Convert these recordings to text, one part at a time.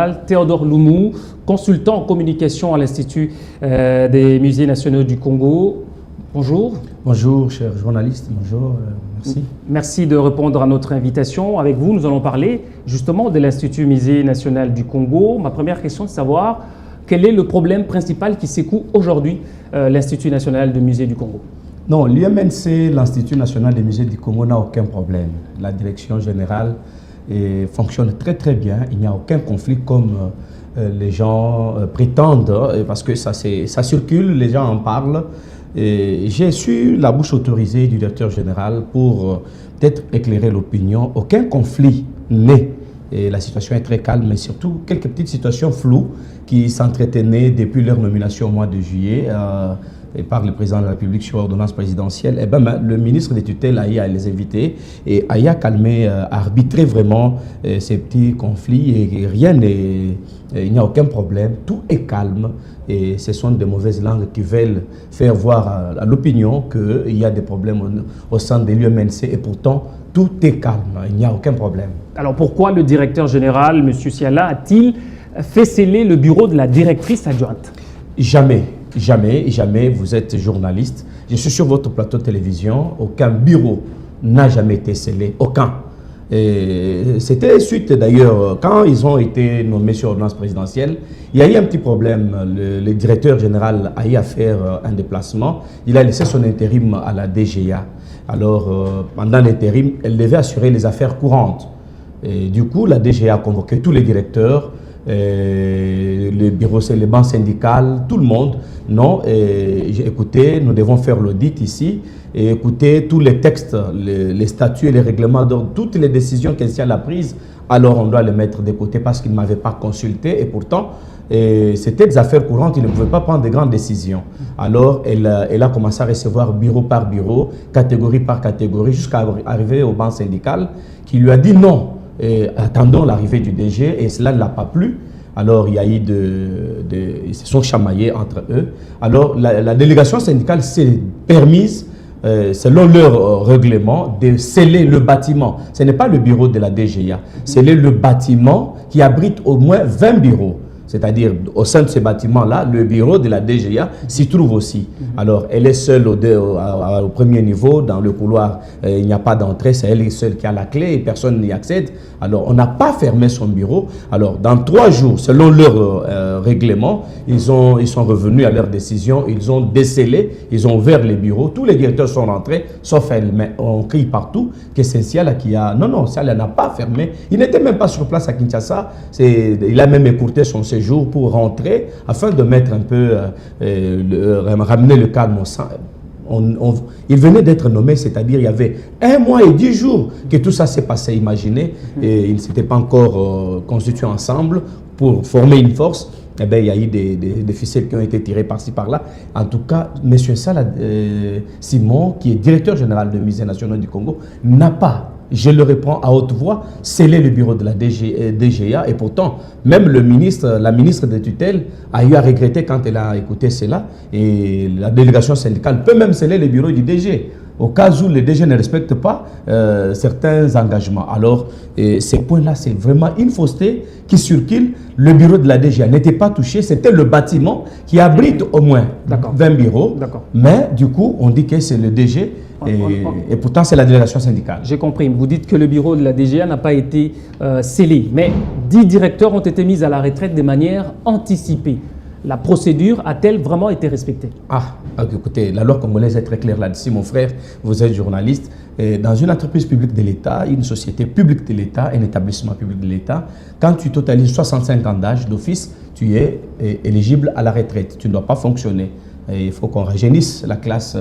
national, Théodore Loumou, consultant en communication à l'Institut des musées nationaux du Congo. Bonjour. Bonjour, chers journalistes. Bonjour, merci. Merci de répondre à notre invitation. Avec vous, nous allons parler justement de l'Institut Musée national du Congo. Ma première question est de savoir quel est le problème principal qui secoue aujourd'hui l'Institut national des musées du Congo. Non, l'UMNC, l'Institut national des musées du Congo, n'a aucun problème. La direction générale fonctionne très très bien. Il n'y a aucun conflit comme les gens prétendent, parce que ça circule, les gens en parlent. J'ai su la bouche autorisée du directeur général pour peut-être éclairer l'opinion. Aucun conflit n'est. Et la situation est très calme, mais surtout quelques petites situations floues qui s'entretenaient depuis leur nomination au mois de juillet et par le président de la République sur ordonnance présidentielle. Et ben, le ministre des tutelles a les inviter et a calmé, arbitré vraiment ces petits conflits et rien n'est, il n'y a aucun problème, tout est calme et ce sont des mauvaises langues qui veulent faire voir à l'opinion qu'il y a des problèmes au sein de l'UMNC et pourtant tout est calme, il n'y a aucun problème. Alors pourquoi le directeur général, M. Siala, a-t-il fait sceller le bureau de la directrice adjointe? Jamais, jamais, jamais, vous êtes journaliste. Je suis sur votre plateau de télévision, aucun bureau n'a jamais été scellé, aucun. C'était suite d'ailleurs, quand ils ont été nommés sur ordonnance présidentielle, il y a eu un petit problème. Le directeur général a eu à faire un déplacement, il a laissé son intérim à la DGA. Alors, pendant l'intérim, elle devait assurer les affaires courantes. Et du coup, la DGA a convoqué tous les directeurs, les bureaux, les banques syndicales, tout le monde. Non, écoutez, nous devons faire l'audit ici. Et écoutez, tous les textes, les statuts et les règlements d'ordre, toutes les décisions qu'elle a prises, alors on doit les mettre de côté parce qu'ils ne m'avaient pas consulté. Et pourtant, c'était des affaires courantes, il ne pouvait pas prendre de grandes décisions. Alors, elle a commencé à recevoir bureau par bureau, catégorie par catégorie, jusqu'à arriver au banc syndical qui lui a dit non. Attendons l'arrivée du DG et cela ne l'a pas plu. Alors, il y a eu ils se sont chamaillés entre eux. Alors, la délégation syndicale s'est permise, selon leur règlement, de sceller le bâtiment. Ce n'est pas le bureau de la DGA, sceller le bâtiment qui abrite au moins 20 bureaux. C'est-à-dire, au sein de ce bâtiment-là, le bureau de la DGA s'y trouve aussi. Alors, elle est seule au premier niveau, dans le couloir, il n'y a pas d'entrée, c'est elle seule qui a la clé et personne n'y accède. Alors, on n'a pas fermé son bureau. Alors, dans 3 jours, selon leur règlement, ils sont revenus à leur décision, ils ont décelé, ils ont ouvert les bureaux, tous les directeurs sont rentrés, sauf elle. Mais on crie partout que c'est Siala qui a... Non, non, Siala n'a pas fermé. Il n'était même pas sur place à Kinshasa. Il a même écourté son séjour pour rentrer afin de mettre un peu, ramener le calme au sein. Il venait d'être nommé, c'est-à-dire il y avait 1 mois et 10 jours que tout ça s'est passé, imaginez, et ils ne s'étaient pas encore constitués ensemble pour former une force. Eh bien, il y a eu des ficelles qui ont été tirées par-ci, par-là. En tout cas, M. Simon, qui est directeur général des musées nationaux du Congo, n'a pas, je le reprends à haute voix, scellé le bureau de la DGA. Et pourtant, même la ministre des tutelles a eu à regretter quand elle a écouté cela. Et la délégation syndicale peut même sceller le bureau du DG, au cas où le DG ne respecte pas certains engagements. Alors, ces points-là, c'est vraiment une fausseté qui circule. Le bureau de la DGA n'était pas touché, c'était le bâtiment qui abrite au moins 20 bureaux. Mais du coup, on dit que c'est le DG et pourtant c'est la délégation syndicale. J'ai compris. Vous dites que le bureau de la DGA n'a pas été scellé, mais 10 directeurs ont été mis à la retraite de manière anticipée. La procédure a-t-elle vraiment été respectée? Écoutez, la loi congolaise est très claire là-dessus, mon frère. Vous êtes journaliste. Dans une entreprise publique de l'État, une société publique de l'État, un établissement public de l'État, quand tu totalises 65 ans d'âge d'office, tu es éligible à la retraite. Tu ne dois pas fonctionner. Et il faut qu'on rajeunisse la classe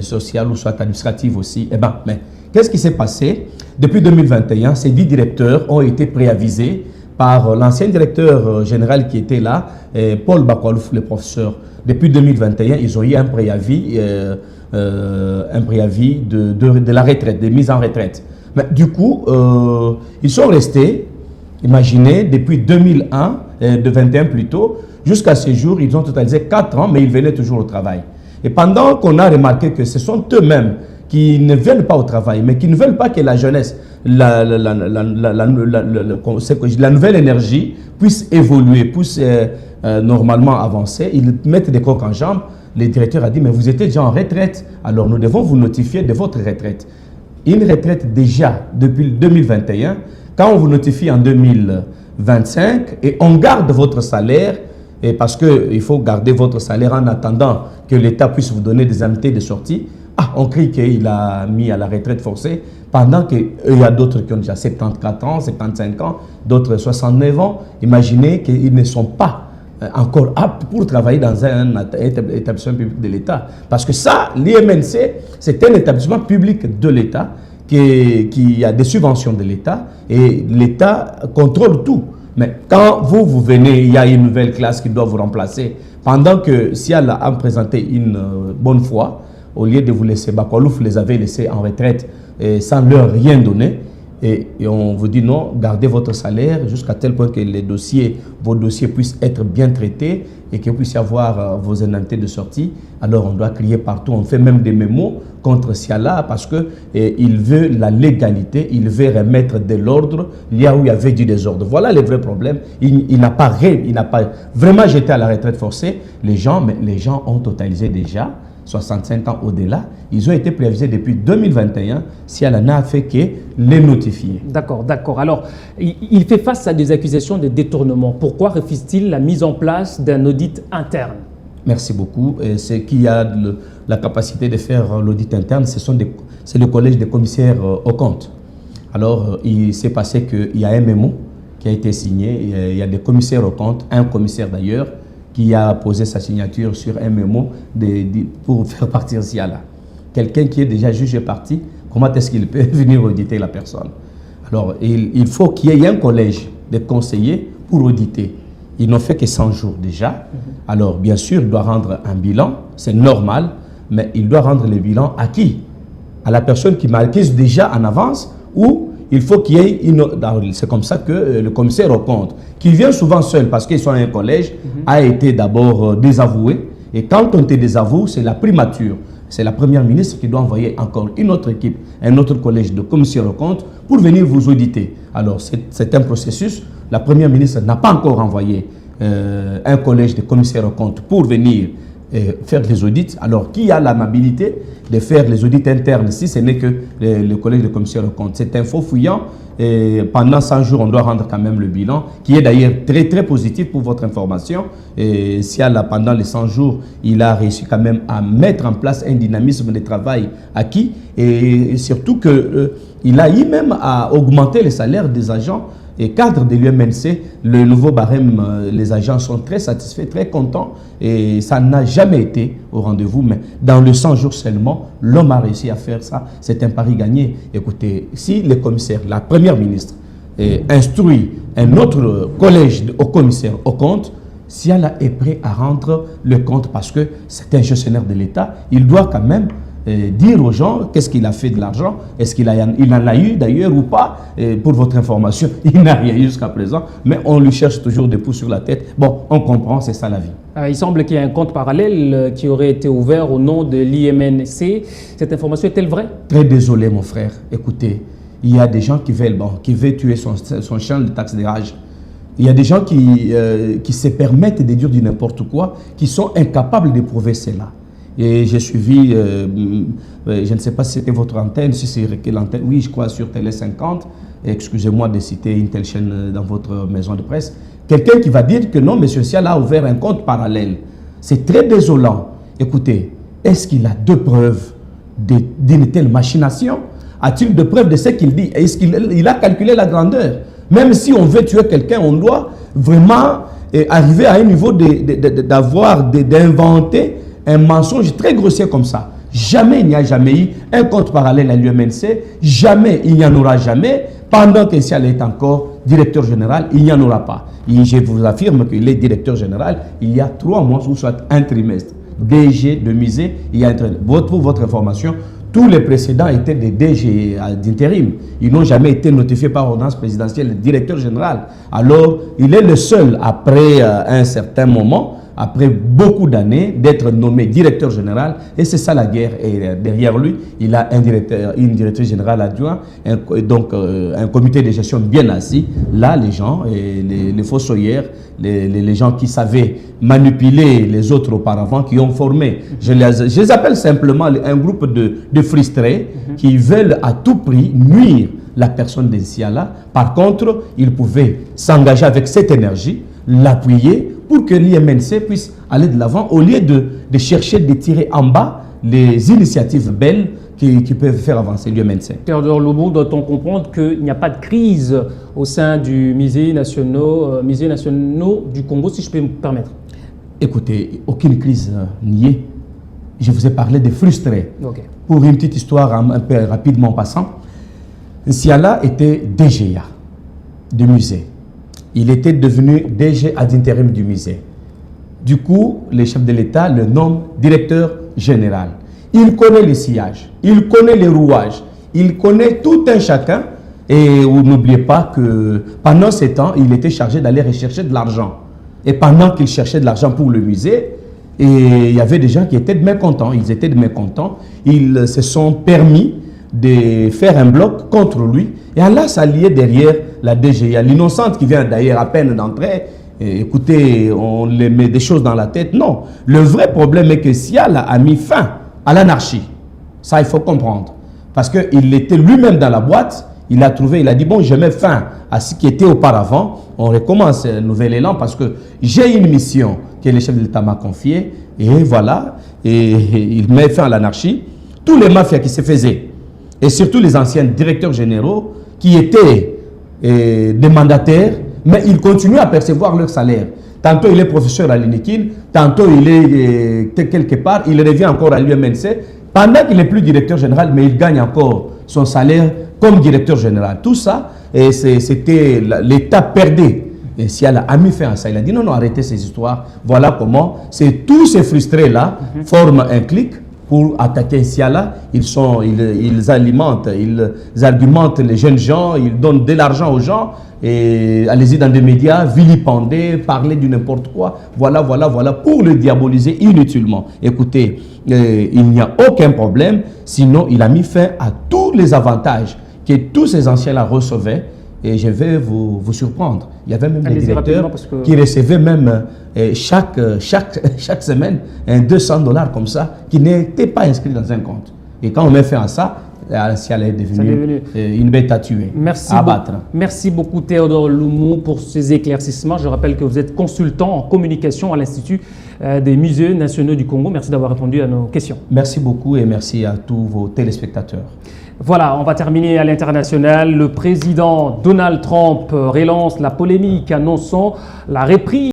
sociale ou soit administrative aussi. Mais qu'est-ce qui s'est passé? Depuis 2021, ces 10 directeurs ont été préavisés par l'ancien directeur général qui était là, Paul Bakwalouf, le professeur. Depuis 2021, ils ont eu un préavis de la retraite, de mise en retraite. Mais du coup, ils sont restés, imaginez, depuis 2001, de 21 plutôt, jusqu'à ce jour, ils ont totalisé 4 ans, mais ils venaient toujours au travail. Et pendant qu'on a remarqué que ce sont eux-mêmes qui ne viennent pas au travail, mais qui ne veulent pas que la jeunesse, la nouvelle énergie puisse évoluer, puisse normalement avancer. Ils mettent des coques en jambes. Le directeur a dit, mais vous étiez déjà en retraite, alors nous devons vous notifier de votre retraite. Une retraite déjà depuis 2021, quand on vous notifie en 2025 et on garde votre salaire, et parce qu'il faut garder votre salaire en attendant que l'État puisse vous donner des indemnités de sortie, on crie qu'il a mis à la retraite forcée, pendant qu'il y a d'autres qui ont déjà 74 ans, 75 ans, d'autres 69 ans. Imaginez qu'ils ne sont pas encore aptes pour travailler dans un établissement public de l'État. Parce que ça, l'IMNC, c'est un établissement public de l'État qui a des subventions de l'État et l'État contrôle tout. Mais quand vous venez, il y a une nouvelle classe qui doit vous remplacer, pendant que Sial a présenté une bonne foi, au lieu de vous laisser, Bakoualouf les avait laissés en retraite sans leur rien donner. Et on vous dit non, gardez votre salaire jusqu'à tel point que vos dossiers puissent être bien traités et que vous puissiez avoir vos indemnités de sortie. Alors on doit crier partout, on fait même des mémos contre Siala parce qu'il veut la légalité, il veut remettre de l'ordre là où il y avait du désordre. Voilà les vrais problèmes. Il n'a pas vraiment jeté à la retraite forcée les gens, mais les gens ont totalisé déjà 65 ans au-delà, ils ont été préavisés depuis 2021, si elle n'a fait que les notifier. D'accord, d'accord. Alors, il fait face à des accusations de détournement. Pourquoi refuse-t-il la mise en place d'un audit interne? Merci beaucoup. C'est qui a la capacité de faire l'audit interne, c'est le collège des commissaires aux comptes. Alors, il s'est passé qu'il y a un mémo qui a été signé, il y a des commissaires aux comptes, un commissaire d'ailleurs, qui a posé sa signature sur un mémo pour faire partir Siala. Quelqu'un qui est déjà jugé parti, comment est-ce qu'il peut venir auditer la personne? Alors, il faut qu'il y ait un collège de conseillers pour auditer. Ils n'ont fait que 100 jours déjà. Alors, bien sûr, il doit rendre un bilan, c'est normal, mais il doit rendre le bilan à qui? À la personne qui m'accuse déjà en avance ou il faut qu'il y ait une... C'est comme ça que le commissaire aux comptes, qui vient souvent seul parce qu'ils sont à un collège, a été d'abord désavoué. Et quand on te désavoue, c'est la primature. C'est la première ministre qui doit envoyer encore une autre équipe, un autre collège de commissaires aux comptes pour venir vous auditer. Alors, c'est un processus. La première ministre n'a pas encore envoyé un collège de commissaires aux comptes pour venir faire les audits. Alors, qui a l'amabilité de faire les audits internes si ce n'est que le collège de commissaires aux comptes? C'est un faux fouillant. Et pendant 100 jours, on doit rendre quand même le bilan, qui est d'ailleurs très très positif pour votre information. Et si pendant les 100 jours, il a réussi quand même à mettre en place un dynamisme de travail acquis. Et surtout qu'il a eu même à augmenter les salaires des agents et cadres de l'UMNC, le nouveau barème, les agents sont très satisfaits, très contents et ça n'a jamais été au rendez-vous. Mais dans les 100 jours seulement, l'homme a réussi à faire ça. C'est un pari gagné. Écoutez, si les commissaires, la première ministre, instruit un autre collège aux commissaires au compte, si elle est prêt à rendre le compte parce que c'est un gestionnaire de l'État, il doit quand même dire aux gens qu'est-ce qu'il a fait de l'argent, est-ce qu'il en a eu d'ailleurs ou pas. Pour votre information, il n'a rien eu jusqu'à présent, mais on lui cherche toujours des pouces sur la tête. Bon, on comprend, c'est ça la vie. Il semble qu'il y a un compte parallèle qui aurait été ouvert au nom de l'IMNC. Cette information est-elle vraie? Très désolé mon frère, écoutez, il y a des gens qui veulent tuer son chien de taxe de rage. Il y a des gens qui se permettent de dire du n'importe quoi, qui sont incapables de prouver cela. Et j'ai suivi, je ne sais pas si c'était votre antenne, si c'est quelle antenne, oui, je crois sur Télé 50, excusez-moi de citer une telle chaîne dans votre maison de presse, quelqu'un qui va dire que non, M. Siala a ouvert un compte parallèle. C'est très désolant. Écoutez, est-ce qu'il a deux preuves d'une telle machination? A-t-il de preuves de ce qu'il dit? Est-ce qu'il a calculé la grandeur? Même si on veut tuer quelqu'un, on doit vraiment arriver à un niveau d'inventer un mensonge très grossier comme ça. Jamais il n'y a jamais eu un compte parallèle à l'UMNC, jamais il n'y en aura jamais. Pendant que Siala est encore directeur général, il n'y en aura pas. Et je vous affirme qu'il est directeur général il y a 3 mois ou soit un trimestre. DG de Misé, il y a un trimestre. Pour votre information, tous les précédents étaient des DG d'intérim. Ils n'ont jamais été notifiés par ordonnance présidentielle, le directeur général. Alors, il est le seul, après un certain moment, après beaucoup d'années, d'être nommé directeur général. Et c'est ça la guerre. Et derrière lui, il a une directrice générale adjoint, donc un comité de gestion bien assis. Là, les gens, les fossoyeurs, les gens qui savaient manipuler les autres auparavant, qui ont formé, je les appelle simplement un groupe de frustrés qui veulent à tout prix nuire la personne d'Nsiala. Par contre, ils pouvaient s'engager avec cette énergie, l'appuyer pour que l'IMNC puisse aller de l'avant au lieu de chercher de tirer en bas les initiatives belles qui peuvent faire avancer l'IMNC. Théodore Loumou, doit-on comprendre qu'il n'y a pas de crise au sein du musée national du Congo, si je peux me permettre? Écoutez, aucune crise n'y est. Je vous ai parlé des frustrés. Okay. Pour une petite histoire un peu rapidement passant, Nsiala était DGA du musée. Il était devenu DG ad interim du musée. Du coup, le chef de l'État le nomme directeur général. Il connaît les sillages, il connaît les rouages, il connaît tout un chacun. Et n'oubliez pas que pendant ces temps, il était chargé d'aller rechercher de l'argent. Et pendant qu'il cherchait de l'argent pour le musée, et il y avait des gens qui étaient mécontents. Ils étaient mécontents. Ils se sont permis de faire un bloc contre lui. Et Allah s'alliait derrière la DGA. L'innocente qui vient d'ailleurs à peine d'entrer. Écoutez, on les met des choses dans la tête. Non. Le vrai problème est que Siala a mis fin à l'anarchie. Ça, il faut comprendre. Parce qu'il était lui-même dans la boîte. Il a dit, bon, je mets fin à ce qui était auparavant. On recommence un nouvel élan parce que j'ai une mission que le chef de l'État m'a confiée. Et voilà, et il met fin à l'anarchie. Tous les mafias qui se faisaient, et surtout les anciens directeurs généraux qui étaient des mandataires, mais ils continuent à percevoir leur salaire. Tantôt il est professeur à l'INIKIN, tantôt il est quelque part, il revient encore à l'UMNC, pendant qu'il n'est plus directeur général, mais il gagne encore son salaire comme directeur général. Tout ça, c'était l'État perdait. Et si elle a mis fin à ça, il a dit non, non, arrêtez ces histoires. Voilà comment tous ces frustrés-là forment un clic pour attaquer Nsiala. Ils alimentent, ils argumentent les jeunes gens, ils donnent de l'argent aux gens. Et allez-y dans des médias, vilipender, parler du n'importe quoi. Voilà, voilà, voilà, pour le diaboliser inutilement. Écoutez, il n'y a aucun problème, sinon il a mis fin à tous les avantages que tous ces anciens-là recevaient. Et je vais vous surprendre. Il y avait même des directeurs qui recevaient même chaque semaine $200 comme ça, qui n'étaient pas inscrits dans un compte. Et quand on met fin à ça, Nsiala est devenu une bête à tuer, à abattre. Merci beaucoup Théodore Loumou pour ces éclaircissements. Je rappelle que vous êtes consultant en communication à l'Institut des musées nationaux du Congo. Merci d'avoir répondu à nos questions. Merci beaucoup et merci à tous vos téléspectateurs. Voilà, on va terminer à l'international. Le président Donald Trump relance la polémique annonçant la reprise